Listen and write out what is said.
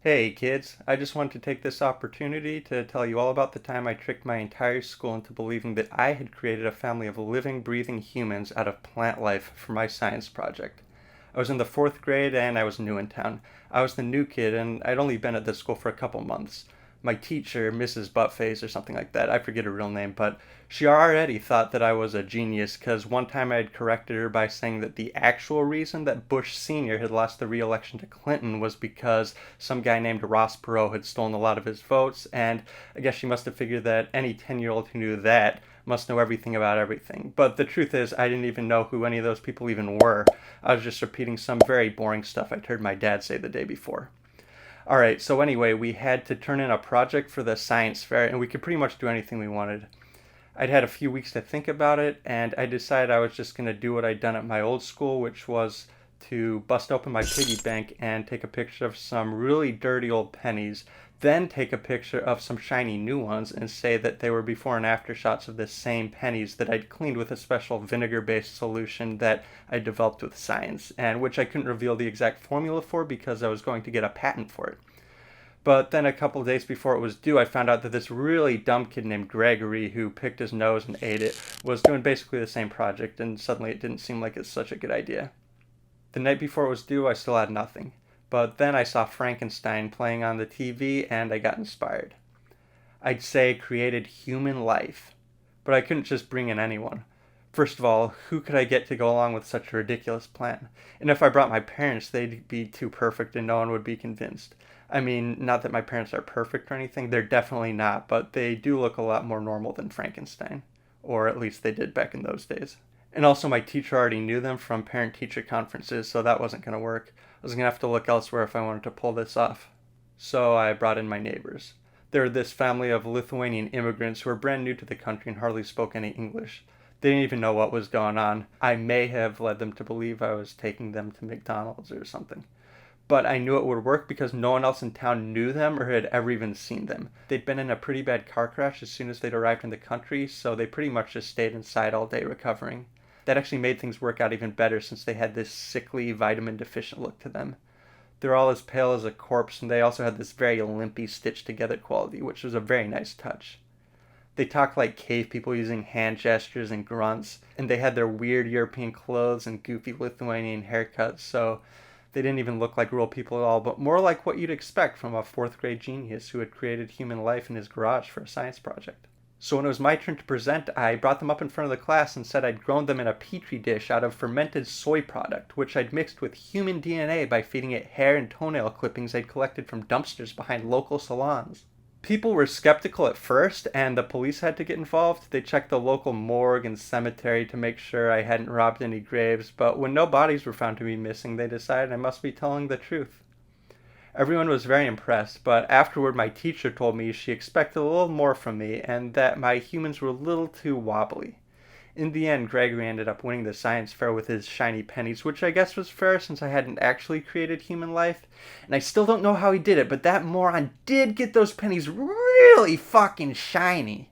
Hey kids, I just wanted to take this opportunity to tell you all about the time I tricked my entire school into believing that I had created a family of living, breathing humans out of plant life for my science project. I was in the fourth grade and I was new in town. I was the new kid and I'd only been at the school for a couple months. My teacher, Mrs. Buttface or something like that, I forget her real name, but she already thought that I was a genius because one time I had corrected her by saying that the actual reason that Bush Sr. had lost the re-election to Clinton was because some guy named Ross Perot had stolen a lot of his votes, and I guess she must have figured that any 10-year-old who knew that must know everything about everything. But the truth is, I didn't even know who any of those people even were. I was just repeating some very boring stuff I'd heard my dad say the day before. All right, so anyway, we had to turn in a project for the science fair, and we could pretty much do anything we wanted. I'd had a few weeks to think about it, and I decided I was just going to do what I'd done at my old school, which was to bust open my piggy bank and take a picture of some really dirty old pennies, then take a picture of some shiny new ones and say that they were before and after shots of the same pennies that I'd cleaned with a special vinegar-based solution that I developed with science, and which I couldn't reveal the exact formula for because I was going to get a patent for it. But then a couple of days before it was due, I found out that this really dumb kid named Gregory, who picked his nose and ate it, was doing basically the same project, and suddenly it didn't seem like it's such a good idea. The night before it was due, I still had nothing. But then I saw Frankenstein playing on the TV, and I got inspired. I'd say created human life. But I couldn't just bring in anyone. First of all, who could I get to go along with such a ridiculous plan? And if I brought my parents, they'd be too perfect and no one would be convinced. I mean, not that my parents are perfect or anything, they're definitely not, but they do look a lot more normal than Frankenstein. Or at least they did back in those days. And also, my teacher already knew them from parent teacher conferences, so that wasn't going to work. I was going to have to look elsewhere if I wanted to pull this off. So I brought in my neighbors. They were this family of Lithuanian immigrants who were brand new to the country and hardly spoke any English. They didn't even know what was going on. I may have led them to believe I was taking them to McDonald's or something. But I knew it would work because no one else in town knew them or had ever even seen them. They'd been in a pretty bad car crash as soon as they'd arrived in the country, so they pretty much just stayed inside all day recovering. That actually made things work out even better since they had this sickly, vitamin deficient look to them. They're all as pale as a corpse, and they also had this very limpy, stitched together quality, which was a very nice touch. They talked like cave people using hand gestures and grunts, and they had their weird European clothes and goofy Lithuanian haircuts, so they didn't even look like real people at all, but more like what you'd expect from a fourth grade genius who had created human life in his garage for a science project. So when it was my turn to present, I brought them up in front of the class and said I'd grown them in a petri dish out of fermented soy product, which I'd mixed with human DNA by feeding it hair and toenail clippings I'd collected from dumpsters behind local salons. People were skeptical at first, and the police had to get involved. They checked the local morgue and cemetery to make sure I hadn't robbed any graves, but when no bodies were found to be missing, they decided I must be telling the truth. Everyone was very impressed, but afterward my teacher told me she expected a little more from me and that my humans were a little too wobbly. In the end, Gregory ended up winning the science fair with his shiny pennies, which I guess was fair since I hadn't actually created human life. And I still don't know how he did it, but that moron did get those pennies really fucking shiny.